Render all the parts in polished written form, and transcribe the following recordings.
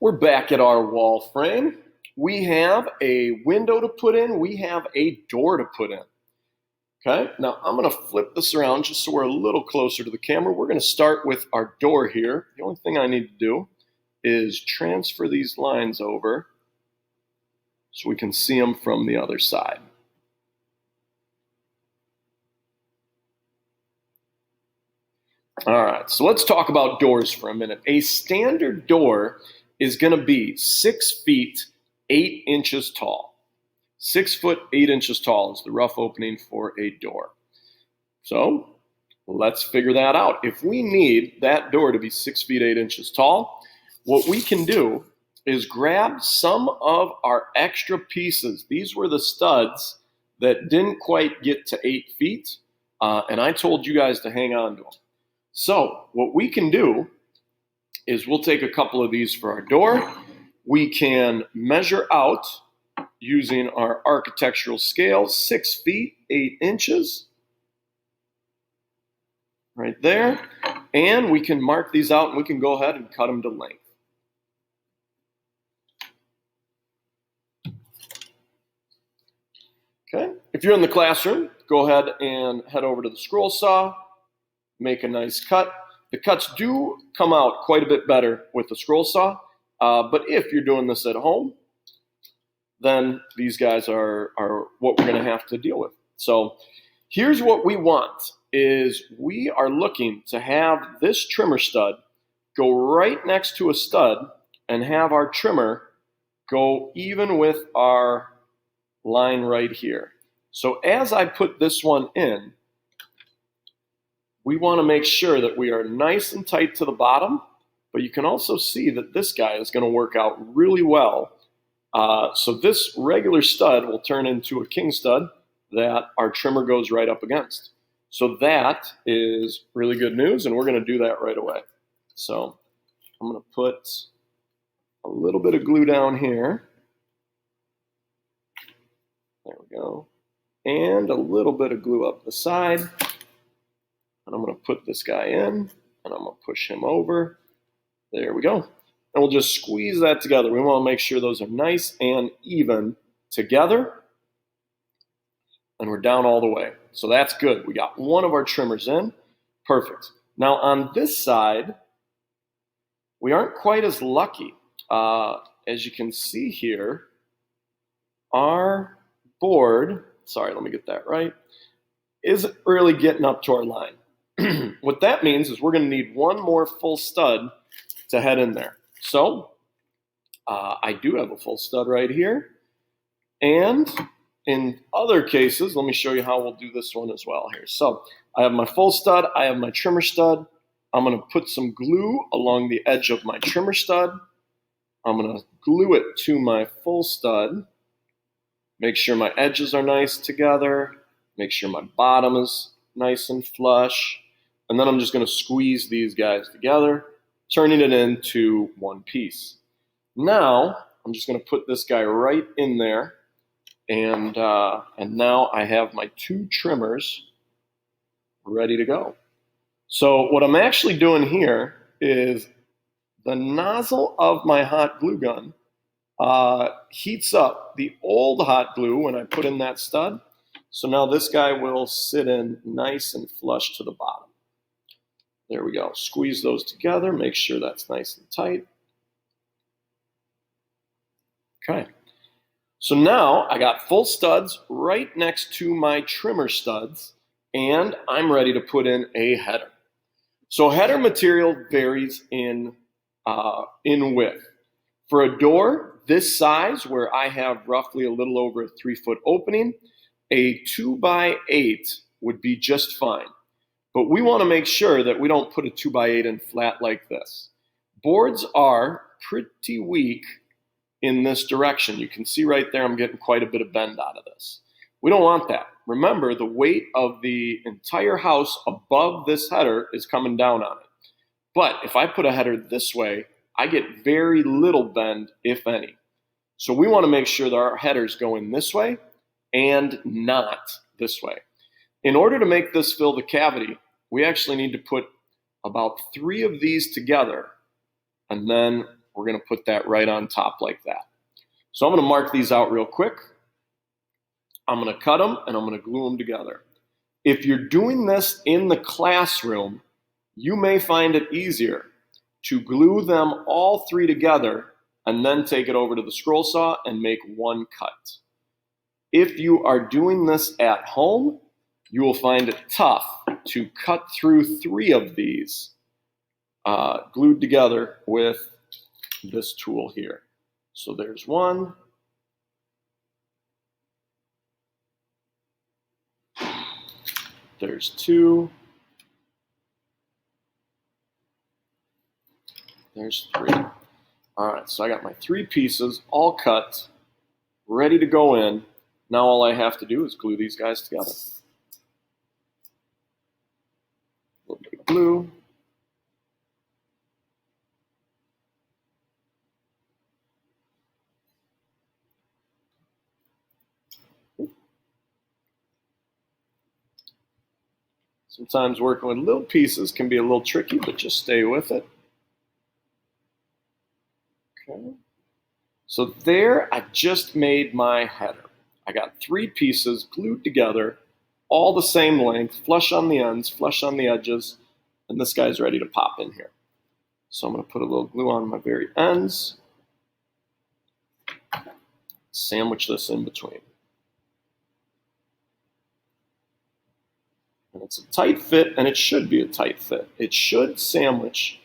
We're back at our wall frame. We have a window to put in. We have a door to put in. Okay, now I'm going to flip this around just so we're a little closer to the camera. We're going to start with our door here. The only thing I need to do is transfer these lines over so we can see them from the other side. All right, so let's talk about doors for a minute. A standard door is going to be 6 feet 8 inches tall. 6 foot 8 inches tall is the rough opening for a door. So let's figure that out. If we need that door to be 6 feet 8 inches tall, what we can do is grab some of our extra pieces. These were the studs that didn't quite get to 8 feet, and I told you guys to hang on to them. So what we can do is we'll take a couple of these for our door. We can measure out using our architectural scale, 6 feet 8 inches, right there. And we can mark these out and we can go ahead and cut them to length. Okay, if you're in the classroom, go ahead and head over to the scroll saw, make a nice cut. The cuts do come out quite a bit better with the scroll saw, but if you're doing this at home, then these guys are what we're going to have to deal with. So here's what we want, is we are looking to have this trimmer stud go right next to a stud and have our trimmer go even with our line right here. So as I put this one in, we want to make sure that we are nice and tight to the bottom, but you can also see that this guy is going to work out really well. So this regular stud will turn into a king stud that our trimmer goes right up against. So that is really good news, and we're going to do that right away. So I'm going to put a little bit of glue down here. There we go. And a little bit of glue up the side. And I'm going to put this guy in, and I'm going to push him over. There we go. And we'll just squeeze that together. We want to make sure those are nice and even together. And we're down all the way. So that's good. We got one of our trimmers in. Perfect. Now on this side, we aren't quite as lucky. As you can see here, our board, sorry, let me get that right, isn't really getting up to our line. What that means is we're going to need one more full stud to head in there. So I do have a full stud right here. And in other cases, let me show you how we'll do this one as well here. So I have my full stud. I have my trimmer stud. I'm going to put some glue along the edge of my trimmer stud. I'm going to glue it to my full stud. Make sure my edges are nice together. Make sure my bottom is nice and flush. And then I'm just going to squeeze these guys together, turning it into one piece. Now, I'm just going to put this guy right in there. And now I have my 2 trimmers ready to go. So what I'm actually doing here is the nozzle of my hot glue gun heats up the old hot glue when I put in that stud. So now this guy will sit in nice and flush to the bottom. There we go. Squeeze those together. Make sure that's nice and tight. Okay. So now I got full studs right next to my trimmer studs, and I'm ready to put in a header. So header material varies in width. For a door this size, where I have roughly a little over a 3 foot opening, a 2x8 would be just fine. But we want to make sure that we don't put a 2x8 in flat like this. Boards are pretty weak in this direction. You can see right there I'm getting quite a bit of bend out of this. We don't want that. Remember, the weight of the entire house above this header is coming down on it. But if I put a header this way, I get very little bend, if any. So we want to make sure that our headers go in this way and not this way. In order to make this fill the cavity, we actually need to put about 3 of these together and then we're going to put that right on top like that. So I'm going to mark these out real quick. I'm going to cut them and I'm going to glue them together. If you're doing this in the classroom, you may find it easier to glue them all three together and then take it over to the scroll saw and make one cut. If you are doing this at home, you will find it tough to cut through three of these glued together with this tool here. So there's one. There's two. There's three. All right, so I got my three pieces all cut, ready to go in. Now all I have to do is glue these guys together. A little bit of glue. Sometimes working with little pieces can be a little tricky, but just stay with it. Okay. So there, I just made my header. I got three pieces glued together, all the same length, flush on the ends, flush on the edges, and this guy's ready to pop in here. So I'm going to put a little glue on my very ends, sandwich this in between. And it's a tight fit, and it should be a tight fit. It should sandwich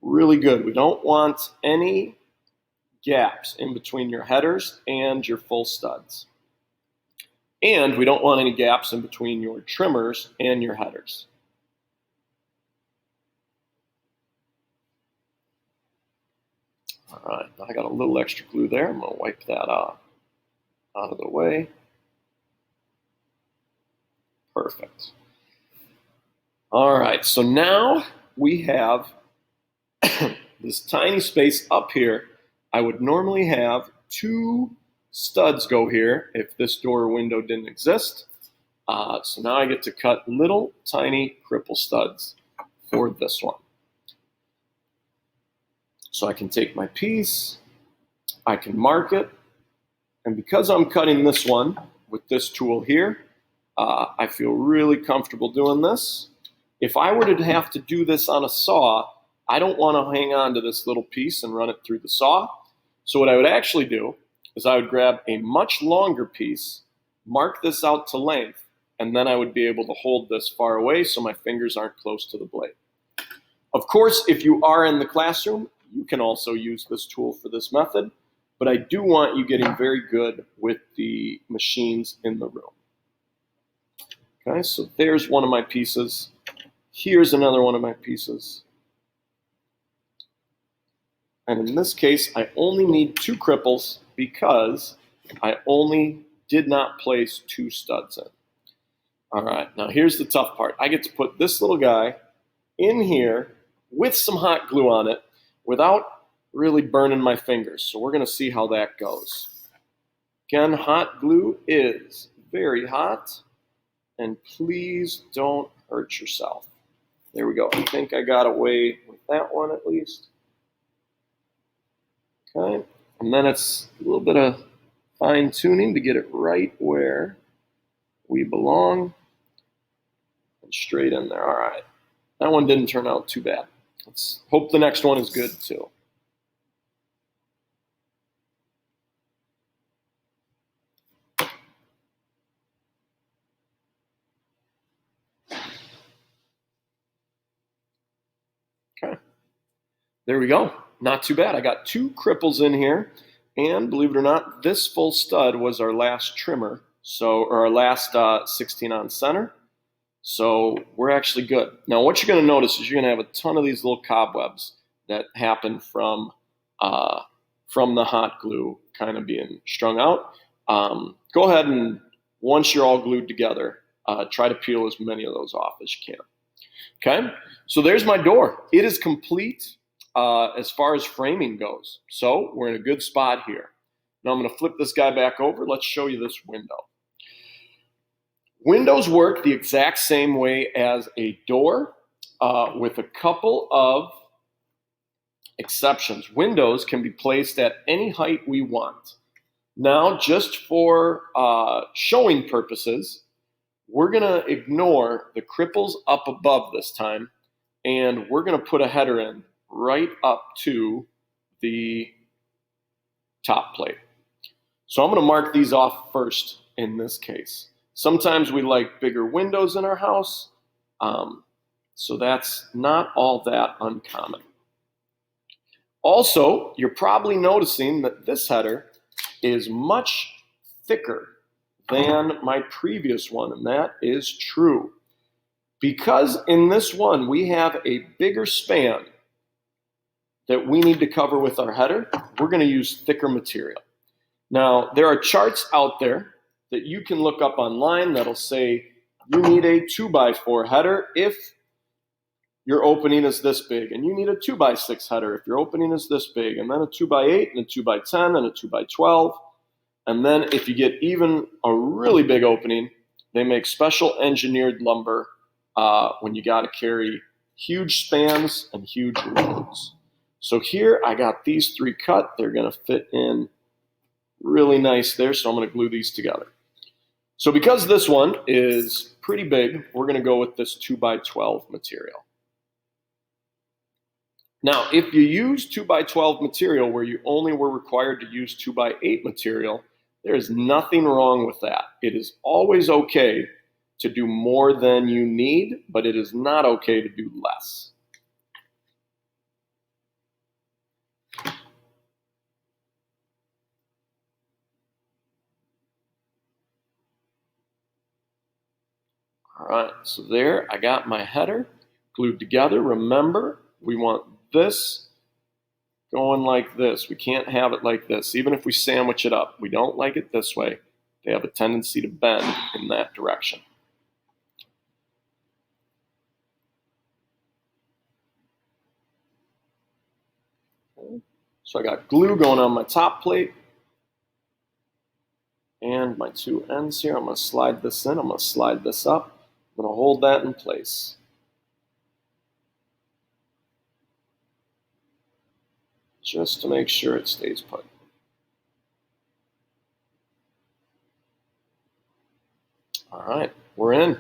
really good. We don't want any gaps in between your headers and your full studs. And we don't want any gaps in between your trimmers and your headers. All right, I got a little extra glue there. I'm going to wipe that out of the way. Perfect. All right, so now we have this tiny space up here. I would normally have two studs go here if this door or window didn't exist. So now I get to cut little tiny cripple studs for this one. So I can take my piece, I can mark it, and because I'm cutting this one with this tool here, I feel really comfortable doing this. If I were to have to do this on a saw, I don't want to hang on to this little piece and run it through the saw. So what I would actually do is I would grab a much longer piece, mark this out to length, and then I would be able to hold this far away so my fingers aren't close to the blade. Of course, if you are in the classroom, you can also use this tool for this method, but I do want you getting very good with the machines in the room. Okay, so there's one of my pieces. Here's another one of my pieces. And in this case, I only need two cripples because I only did not place two studs in. All right, now here's the tough part. I get to put this little guy in here with some hot glue on it without really burning my fingers. So we're going to see how that goes. Again, hot glue is very hot, and please don't hurt yourself. There we go. I think I got away with that one at least. Okay, and then it's a little bit of fine tuning to get it right where we belong and straight in there. All right, that one didn't turn out too bad. Let's hope the next one is good too. Okay, there we go. Not too bad. I got two cripples in here, and believe it or not, this full stud was our last trimmer, or our last 16 on center. So we're actually good. Now what you're going to notice is you're going to have a ton of these little cobwebs that happen from the hot glue kind of being strung out. Go ahead and once you're all glued together, try to peel as many of those off as you can. Okay, so there's my door. It is complete as far as framing goes. So we're in a good spot here. Now I'm going to flip this guy back over. Let's show you this window. Windows work the exact same way as a door with a couple of Exceptions. Windows can be placed at any height we want. Now, just for showing purposes, we're going to ignore the cripples up above this time, and we're going to put a header in right up to the top plate. So I'm going to mark these off first in this case. Sometimes we like bigger windows in our house, so that's not all that uncommon. Also, you're probably noticing that this header is much thicker than my previous one, and that is true. Because in this one, we have a bigger span that we need to cover with our header, we're going to use thicker material. Now, there are charts out there that you can look up online that'll say you need a 2x4 header if your opening is this big, and you need a 2x6 header if your opening is this big, and then a 2x8 and a 2x10 and a 2x12. And then if you get even a really big opening, they make special engineered lumber when you got to carry huge spans and huge loads. So here I got these three cut. They're going to fit in really nice there, so I'm going to glue these together. So because this one is pretty big, we're going to go with this 2x12 material. Now, if you use 2x12 material where you only were required to use 2x8 material, there is nothing wrong with that. It is always okay to do more than you need, but it is not okay to do less. All right, so there I got my header glued together. Remember, we want this going like this. We can't have it like this. Even if we sandwich it up, we don't like it this way. They have a tendency to bend in that direction. Okay. So I got glue going on my top plate and my two ends here. I'm going to slide this in. I'm going to slide this up. I'm going to hold that in place. Just to make sure it stays put. All right, we're in.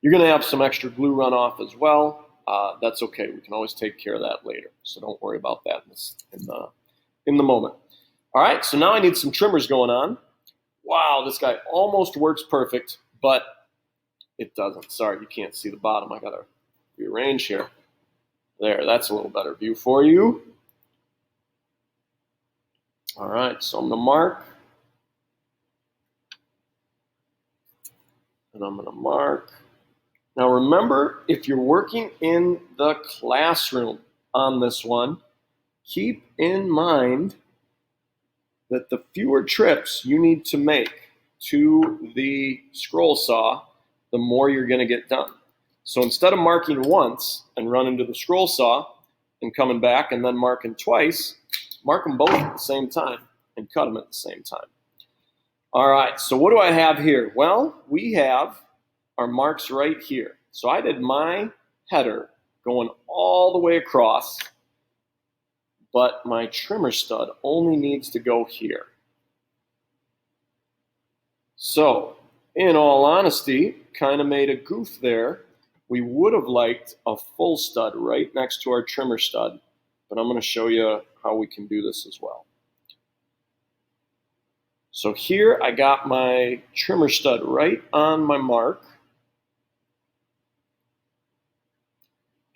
You're going to have some extra glue run off as well. That's okay. We can always take care of that later. So don't worry about that in the moment. All right, so now I need some trimmers going on. Wow, this guy almost works perfect, but it doesn't. Sorry, you can't see the bottom. I got to rearrange here. There, that's a little better view for you. All right, so I'm going to mark. And I'm going to mark. Now remember, if you're working in the classroom on this one, keep in mind that the fewer trips you need to make to the scroll saw, the more you're going to get done. So instead of marking once and running to the scroll saw and coming back and then marking twice, mark them both at the same time and cut them at the same time. All right, so what do I have here? Well, we have our marks right here. So I did my header going all the way across, but my trimmer stud only needs to go here. So, in all honesty, kind of made a goof there. We would have liked a full stud right next to our trimmer stud, but I'm going to show you how we can do this as well. So here I got my trimmer stud right on my mark,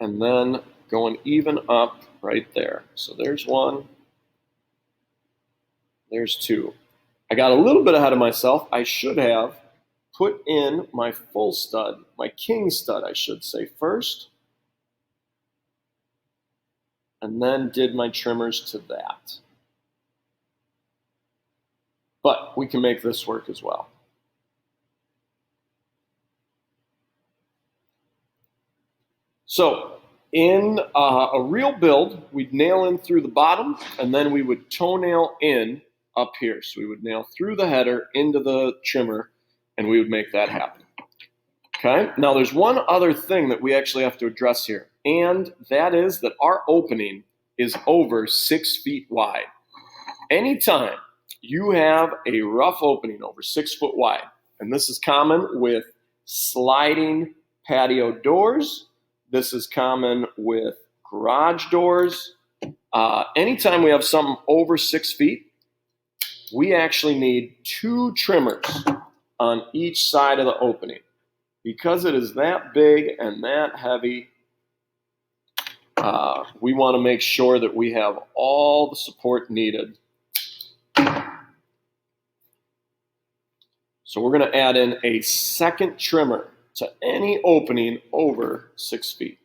and then going even up right there. So there's one, there's two. I got a little bit ahead of myself. I should have put in my full stud, my king stud, I should say, first, and then did my trimmers to that. But we can make this work as well. So in a real build, we'd nail in through the bottom, and then we would toenail in up here. So we would nail through the header into the trimmer, and we would make that happen. Okay, now there's one other thing that we actually have to address here, and that is that our opening is over 6 feet wide. Anytime you have a rough opening over 6 foot wide, and this is common with sliding patio doors, this is common with garage doors. Anytime we have something over 6 feet, we actually need 2 trimmers on each side of the opening. Because it is that big and that heavy, we want to make sure that we have all the support needed. So we're going to add in a second trimmer to any opening over 6 feet.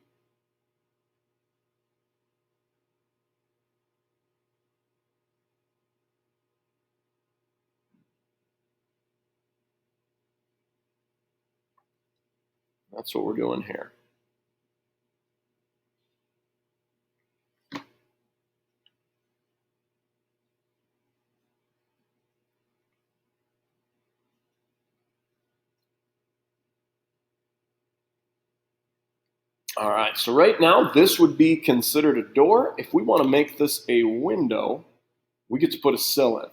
That's what we're doing here. All right, so right now this would be considered a door. If we want to make this a window, we get to put a sill in.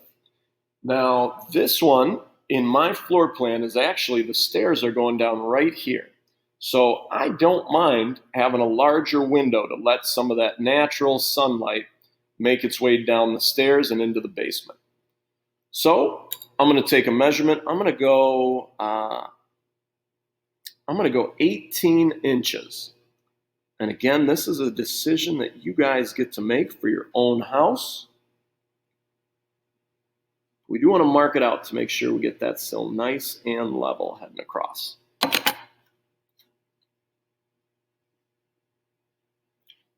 Now this one in my floor plan is actually the stairs are going down right here. So I don't mind having a larger window to let some of that natural sunlight make its way down the stairs and into the basement. So I'm going to take a measurement. I'm going to go 18 inches. And again, this is a decision that you guys get to make for your own house. We do want to mark it out to make sure we get that sill nice and level heading across.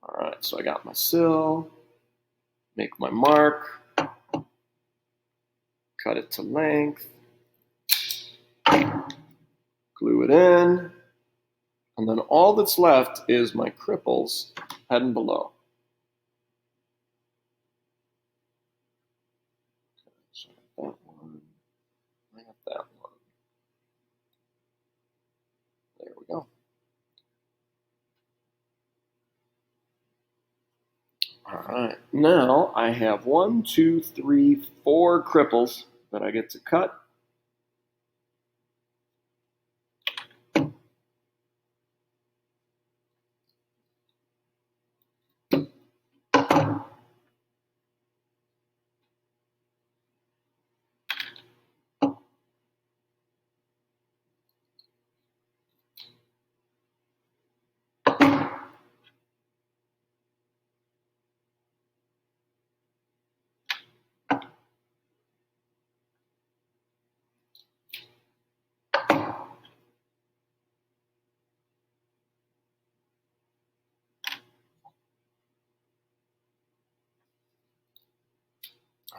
All right, so I got my sill, make my mark, cut it to length, glue it in, and then all that's left is my cripples heading below. So I got that one, I got that one. There we go. All right, now I have 1, 2, 3, 4 cripples that I get to cut.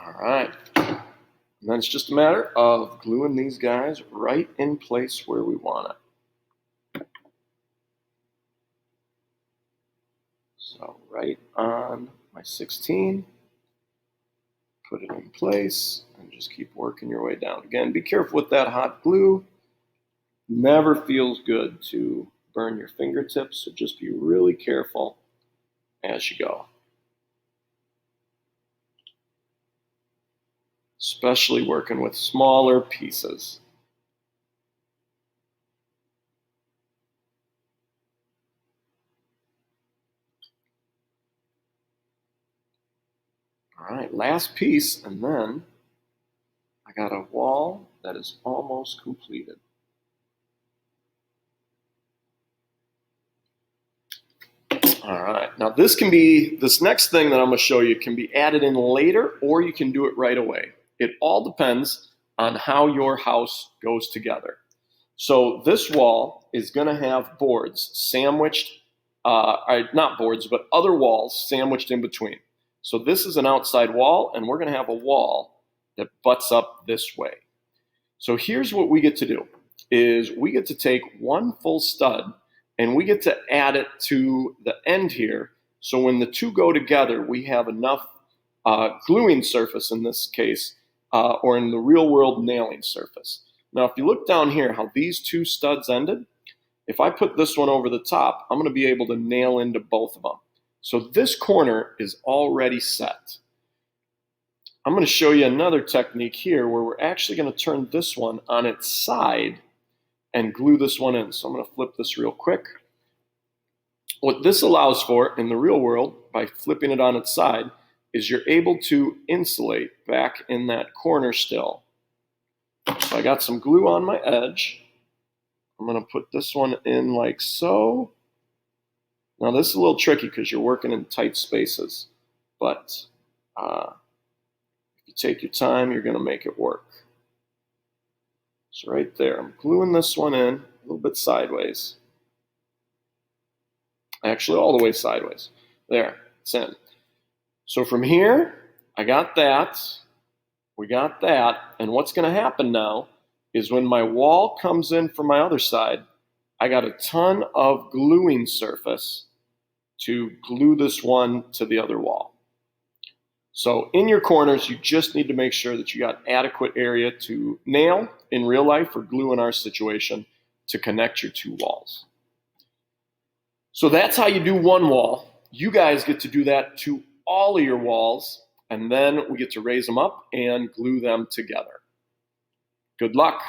All right, and then it's just a matter of gluing these guys right in place where we want it. So right on my 16, put it in place, and just keep working your way down. Again, be careful with that hot glue. Never feels good to burn your fingertips, so just be really careful as you go. Especially working with smaller pieces. All right, last piece, and then I got a wall that is almost completed. All right, now this next thing that I'm going to show you can be added in later, or you can do it right away. It all depends on how your house goes together. So this wall is going to have boards sandwiched, not boards, but other walls sandwiched in between. So this is an outside wall, and we're going to have a wall that butts up this way. So here's what we get to do, is we get to take one full stud, and we get to add it to the end here. So when the two go together, we have enough gluing surface in this case, or in the real world nailing surface. Now, if you look down here, how these two studs ended, if I put this one over the top, I'm going to be able to nail into both of them. So this corner is already set. I'm going to show you another technique here where we're actually going to turn this one on its side and glue this one in. So I'm going to flip this real quick. What this allows for in the real world, by flipping it on its side, is you're able to insulate back in that corner still. So I got some glue on my edge. I'm going to put this one in like so. Now this is a little tricky because you're working in tight spaces, but if you take your time, you're going to make it work. So right there, I'm gluing this one in a little bit sideways. Actually, all the way sideways. There, it's in. So from here, I got that. We got that. And what's going to happen now is when my wall comes in from my other side, I got a ton of gluing surface to glue this one to the other wall. So in your corners, you just need to make sure that you got adequate area to nail in real life or glue in our situation to connect your two walls. So that's how you do one wall. You guys get to do that to all of your walls, and then we get to raise them up and glue them together. Good luck.